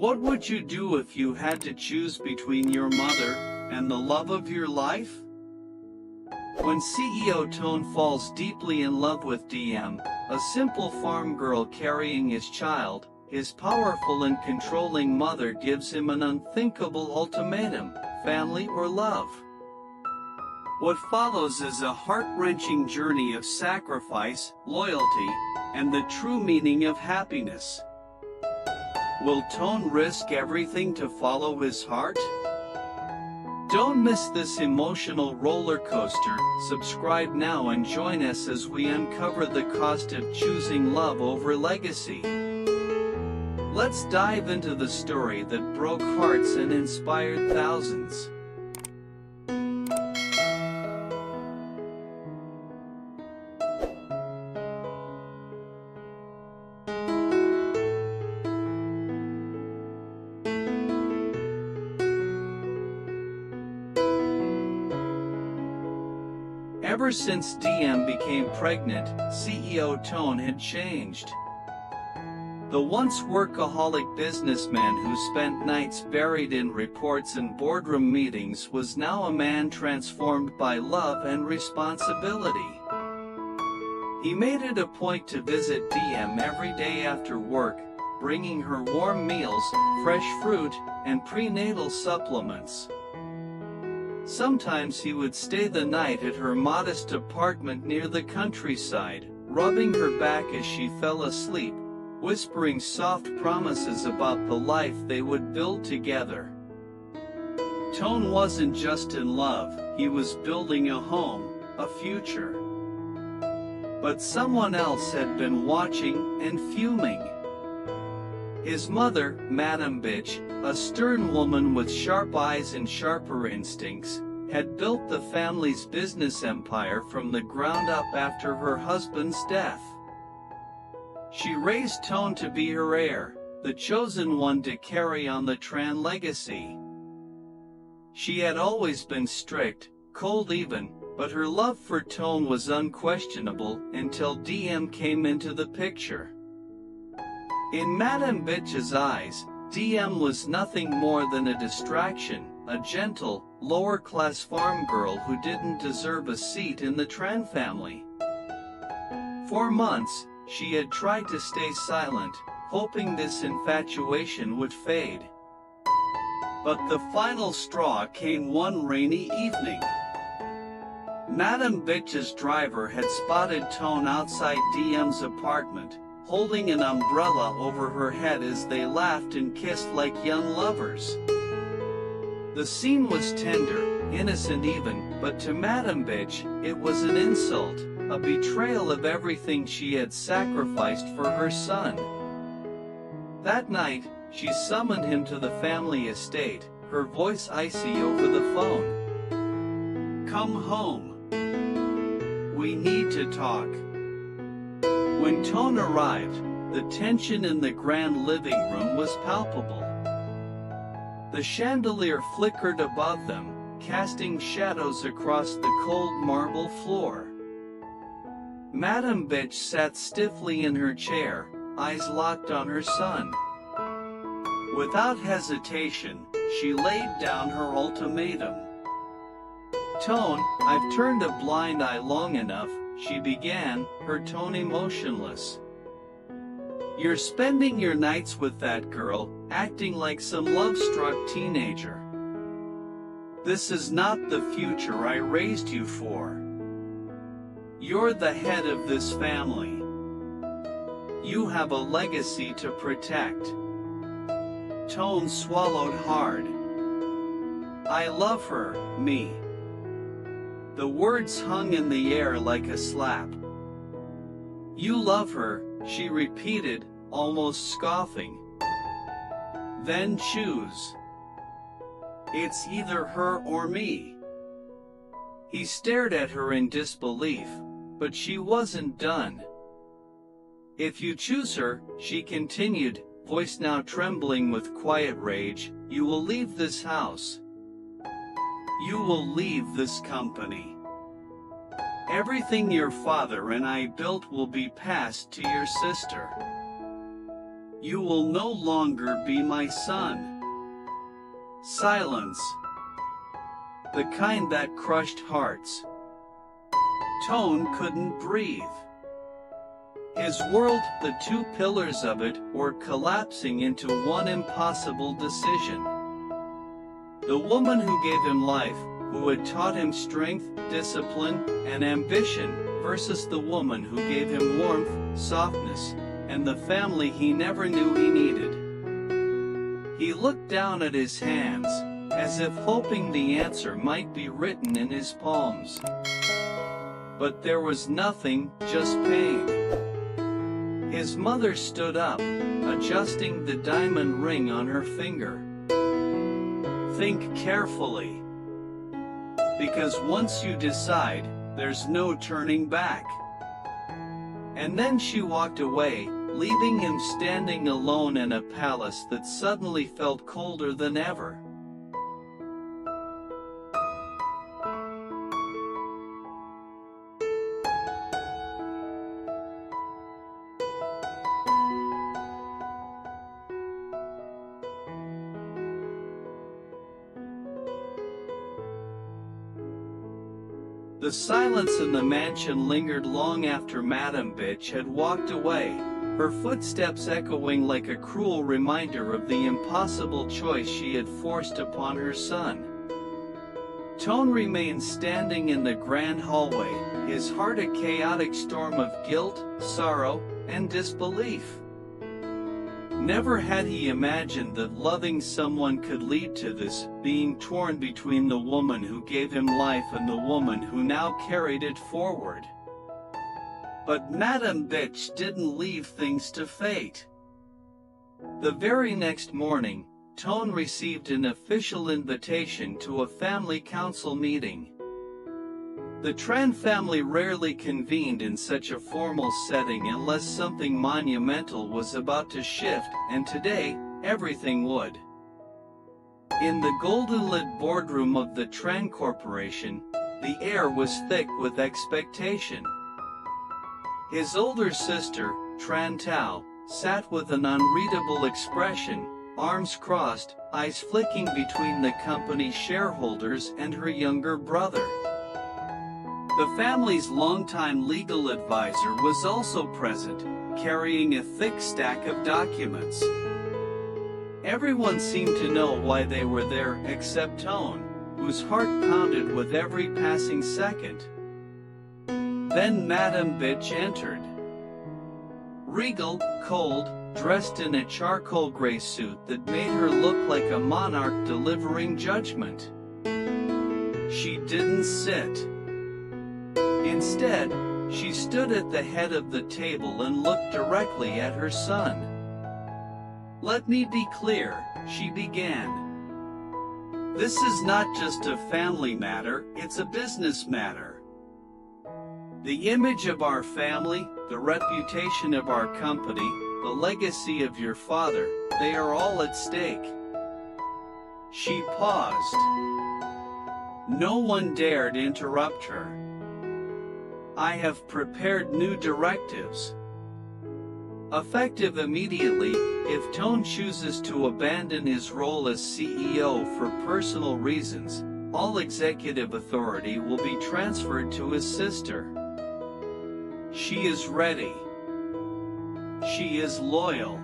What would you do if you had to choose between your mother and the love of your life? When CEO Toan falls deeply in love with Diem, a simple farm girl carrying his child, his powerful and controlling mother gives him an unthinkable ultimatum: family or love. What follows is a heart-wrenching journey of sacrifice, loyalty, and the true meaning of happiness. Will Toan risk everything to follow his heart? Don't miss this emotional roller coaster. Subscribe now and join us as we uncover the cost of choosing love over legacy. Let's dive into the story that broke hearts and inspired thousands. Ever since Diem became pregnant, CEO Toan had changed. The once workaholic businessman who spent nights buried in reports and boardroom meetings was now a man transformed by love and responsibility. He made it a point to visit Diem every day after work, bringing her warm meals, fresh fruit, and prenatal supplements. Sometimes he would stay the night at her modest apartment near the countryside, rubbing her back as she fell asleep, whispering soft promises about the life they would build together. Toan wasn't just in love, he was building a home, a future. But someone else had been watching and fuming. His mother, Madame Bitch, a stern woman with sharp eyes and sharper instincts, had built the family's business empire from the ground up after her husband's death. She raised Toan to be her heir, the chosen one to carry on the Tran legacy. She had always been strict, cold even, but her love for Toan was unquestionable until Diem came into the picture. In Madame Bitch's eyes, Diem was nothing more than a distraction, a gentle, lower-class farm girl who didn't deserve a seat in the Tran family. For months, she had tried to stay silent, hoping this infatuation would fade. But the final straw came one rainy evening. Madame Bitch's driver had spotted Toan outside Diem's apartment, holding an umbrella over her head as they laughed and kissed like young lovers. The scene was tender, innocent even, but to Madame Bitch, it was an insult, a betrayal of everything she had sacrificed for her son. That night, she summoned him to the family estate, her voice icy over the phone. "Come home. We need to talk." When Toan arrived, the tension in the grand living room was palpable. The chandelier flickered above them, casting shadows across the cold marble floor. Madame Bitch sat stiffly in her chair, eyes locked on her son. Without hesitation, she laid down her ultimatum. "Toan, I've turned a blind eye long enough," she began, her tone emotionless. "You're spending your nights with that girl, acting like some love-struck teenager. This is not the future I raised you for. You're the head of this family. You have a legacy to protect." Toan swallowed hard. "I love her, me." The words hung in the air like a slap. "You love her," she repeated, almost scoffing. "Then choose. It's either her or me." He stared at her in disbelief, but she wasn't done. "If you choose her," she continued, voice now trembling with quiet rage, "you will leave this house. You will leave this company. Everything your father and I built will be passed to your sister." You will no longer be my son. Silence. The kind that crushed hearts. Toan couldn't breathe. His world, the two pillars of it, were collapsing into one impossible decision. The woman who gave him life, who had taught him strength, discipline, and ambition, versus the woman who gave him warmth, softness, and the family he never knew he needed. He looked down at his hands, as if hoping the answer might be written in his palms. But there was nothing, just pain. His mother stood up, adjusting the diamond ring on her finger. Think carefully. Because once you decide, there's no turning back. And then she walked away, leaving him standing alone in a palace that suddenly felt colder than ever. The silence in the mansion lingered long after Madame Bitch had walked away, her footsteps echoing like a cruel reminder of the impossible choice she had forced upon her son. Toan remained standing in the grand hallway, his heart a chaotic storm of guilt, sorrow, and disbelief. Never had he imagined that loving someone could lead to this, being torn between the woman who gave him life and the woman who now carried it forward. But Madame Bitch didn't leave things to fate. The very next morning, Toan received an official invitation to a family council meeting. The Tran family rarely convened in such a formal setting unless something monumental was about to shift, and today, everything would. In the golden-lit boardroom of the Tran Corporation, the air was thick with expectation. His older sister, Tran Tao, sat with an unreadable expression, arms crossed, eyes flicking between the company's shareholders and her younger brother. The family's longtime legal advisor was also present, carrying a thick stack of documents. Everyone seemed to know why they were there except Toan, whose heart pounded with every passing second. Then Madame Bitch entered. Regal, cold, dressed in a charcoal gray suit that made her look like a monarch delivering judgment. She didn't sit. Instead, she stood at the head of the table and looked directly at her son. "Let me be clear," she began. "This is not just a family matter, it's a business matter. The image of our family, the reputation of our company, the legacy of your father, they are all at stake." She paused. No one dared interrupt her. "I have prepared new directives. Effective immediately, if Toan chooses to abandon his role as CEO for personal reasons, all executive authority will be transferred to his sister. She is ready. She is loyal."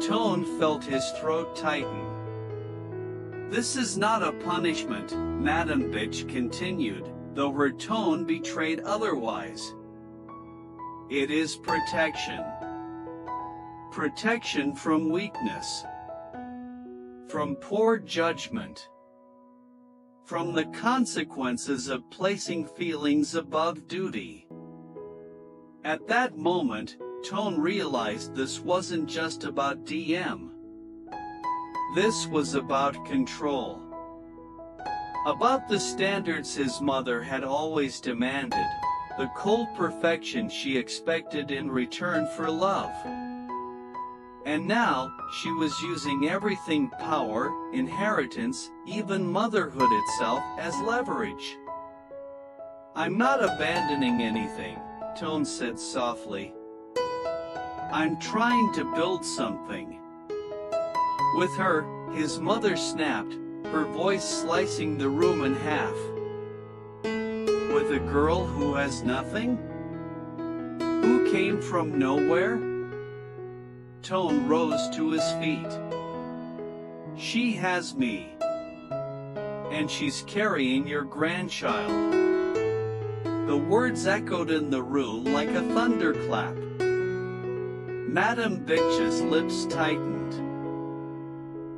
Toan felt his throat tighten. "This is not a punishment," Madame Bitch continued, though her tone betrayed otherwise. "It is protection. Protection from weakness. From poor judgment. From the consequences of placing feelings above duty." At that moment, Toan realized this wasn't just about DM. This was about control. About the standards his mother had always demanded, the cold perfection she expected in return for love. And now, she was using everything: power, inheritance, even motherhood itself, as leverage. "I'm not abandoning anything," Toan said softly. I'm trying to build something. With her, his mother snapped, her voice slicing the room in half. With a girl who has nothing? Who came from nowhere? Toan rose to his feet. She has me. And she's carrying your grandchild. The words echoed in the room like a thunderclap. Madame Bitch's lips tightened.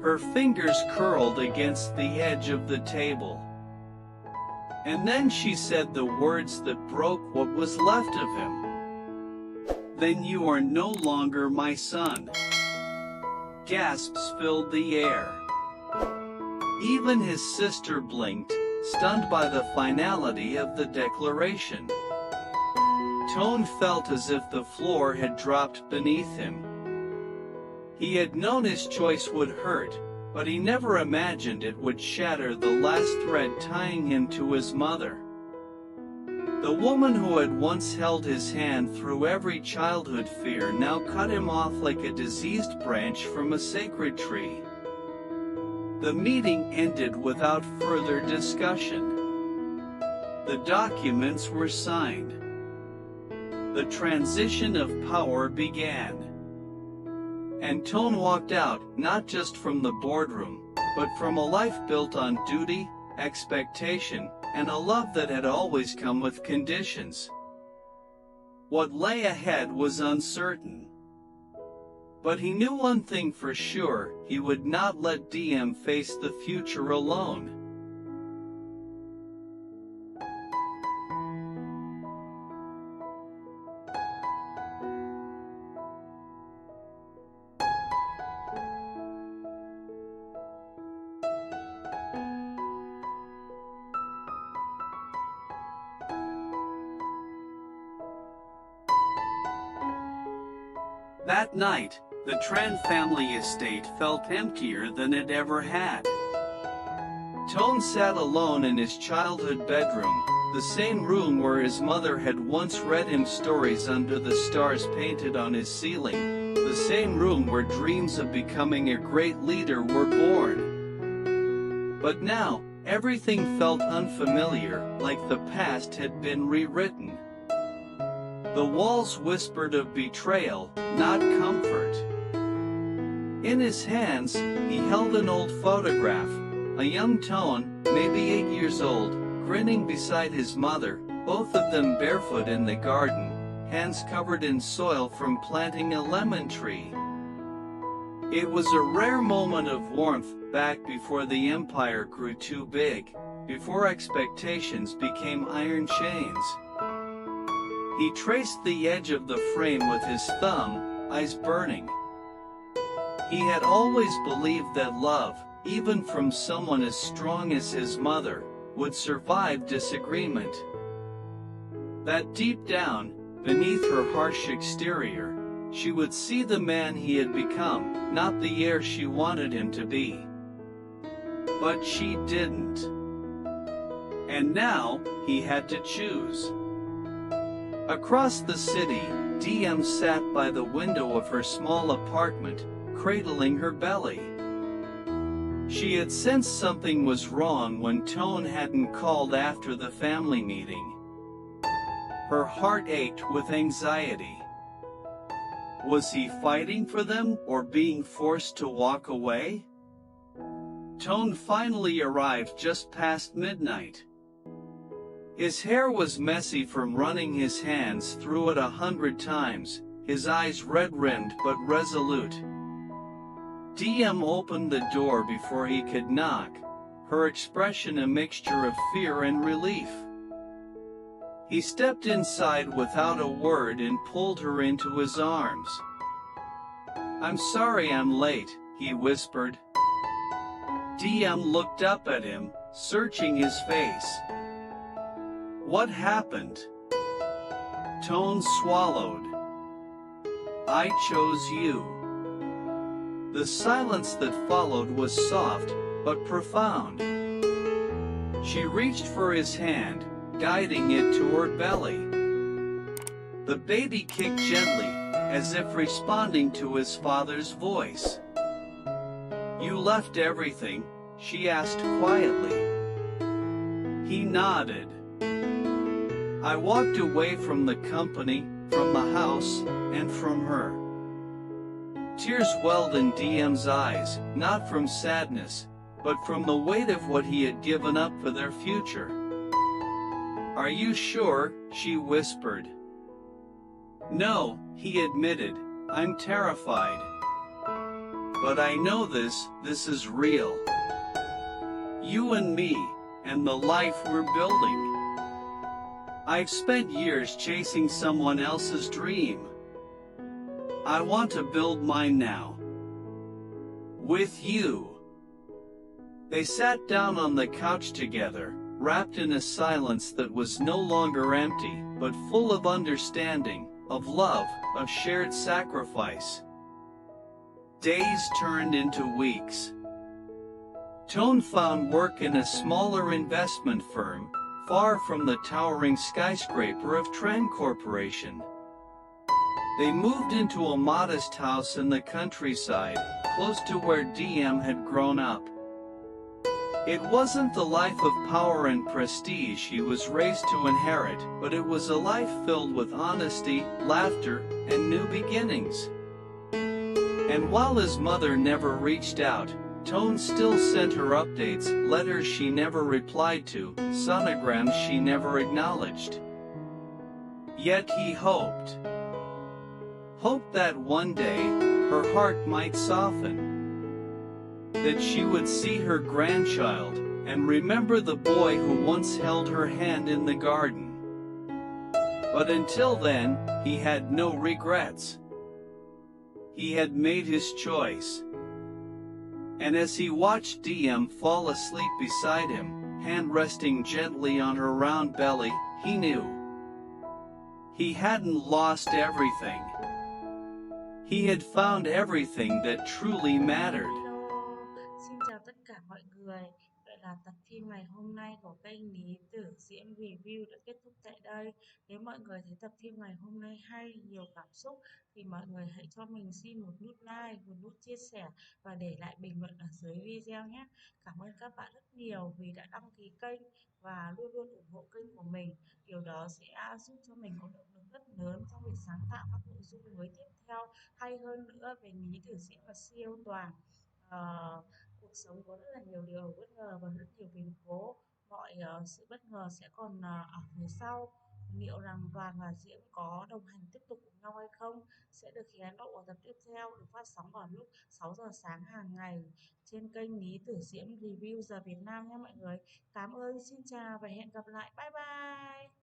Her fingers curled against the edge of the table. And then she said the words that broke what was left of him. Then you are no longer my son. Gasps filled the air. Even his sister blinked, stunned by the finality of the declaration. Toan felt as if the floor had dropped beneath him. He had known his choice would hurt, but he never imagined it would shatter the last thread tying him to his mother. The woman who had once held his hand through every childhood fear now cut him off like a diseased branch from a sacred tree. The meeting ended without further discussion. The documents were signed. The transition of power began. And Toan walked out, not just from the boardroom, but from a life built on duty, expectation, and a love that had always come with conditions. What lay ahead was uncertain. But he knew one thing for sure: he would not let Diem face the future alone. That night, the Tran family estate felt emptier than it ever had. Toan sat alone in his childhood bedroom, the same room where his mother had once read him stories under the stars painted on his ceiling, the same room where dreams of becoming a great leader were born. But now, everything felt unfamiliar, like the past had been rewritten. The walls whispered of betrayal, not comfort. In his hands, he held an old photograph, a young Toan, maybe 8 years old, grinning beside his mother, both of them barefoot in the garden, hands covered in soil from planting a lemon tree. It was a rare moment of warmth, back before the empire grew too big, before expectations became iron chains. He traced the edge of the frame with his thumb, eyes burning. He had always believed that love, even from someone as strong as his mother, would survive disagreement. That deep down, beneath her harsh exterior, she would see the man he had become, not the heir she wanted him to be. But she didn't. And now, he had to choose. Across the city, Diem sat by the window of her small apartment, cradling her belly. She had sensed something was wrong when Toan hadn't called after the family meeting. Her heart ached with anxiety. Was he fighting for them or being forced to walk away? Toan finally arrived just past midnight. His hair was messy from running his hands through it 100 times, his eyes red-rimmed but resolute. Diem opened the door before he could knock, her expression a mixture of fear and relief. He stepped inside without a word and pulled her into his arms. "I'm sorry I'm late," he whispered. Diem looked up at him, searching his face. "What happened?" Toan swallowed. "I chose you." The silence that followed was soft, but profound. She reached for his hand, guiding it to her belly. The baby kicked gently, as if responding to his father's voice. "You left everything?" she asked quietly. He nodded. "I walked away from the company, from the house, and from her." Tears welled in Diem's eyes, not from sadness, but from the weight of what he had given up for their future. "Are you sure?" she whispered. "No," he admitted, "I'm terrified. But I know this is real. You and me, and the life we're building. I've spent years chasing someone else's dream. I want to build mine now. With you." They sat down on the couch together, wrapped in a silence that was no longer empty, but full of understanding, of love, of shared sacrifice. Days turned into weeks. Toan found work in a smaller investment firm, far from the towering skyscraper of Tran Corporation. They moved into a modest house in the countryside, close to where Diem had grown up. It wasn't the life of power and prestige he was raised to inherit, but it was a life filled with honesty, laughter, and new beginnings. And while his mother never reached out, Toan still sent her updates, letters she never replied to, sonograms she never acknowledged. Yet he hoped. Hoped that one day, her heart might soften. That she would see her grandchild, and remember the boy who once held her hand in the garden. But until then, he had no regrets. He had made his choice. And as he watched Diem fall asleep beside him, hand resting gently on her round belly, he knew. He hadn't lost everything. He had found everything that truly mattered. Hello, xin chào tất cả mọi người. Vậy là tập phim ngày hôm nay của kênh Lý Tử Diễm Review đã kết thúc tại đây. Nếu mọi người thấy tập phim ngày hôm nay hay, nhiều cảm xúc thì mọi người hãy cho mình xin một nút like, một nút chia sẻ và để lại bình luận ở dưới video nhé. Cảm ơn các bạn rất nhiều vì đã đăng ký kênh và luôn luôn ủng hộ kênh của mình. Điều đó sẽ giúp cho mình có động lực rất lớn trong việc sáng tạo các nội dung mới tiếp theo hay hơn nữa về Lý Tử Diễm và CEO Toan. Ờ, Cuộc sống có rất là nhiều điều bất ngờ và rất nhiều biến cố. Mọi sự bất ngờ sẽ còn ở phía sau. Liệu rằng Toàn và Diễm có đồng hành tiếp tục cùng nhau hay không sẽ được hé lộ ở tập tiếp theo, được phát sóng vào lúc 6 giờ sáng hàng ngày trên kênh Lý Tử Diễm Review giờ Việt Nam nhé mọi người. Cảm ơn, xin chào và hẹn gặp lại. Bye bye.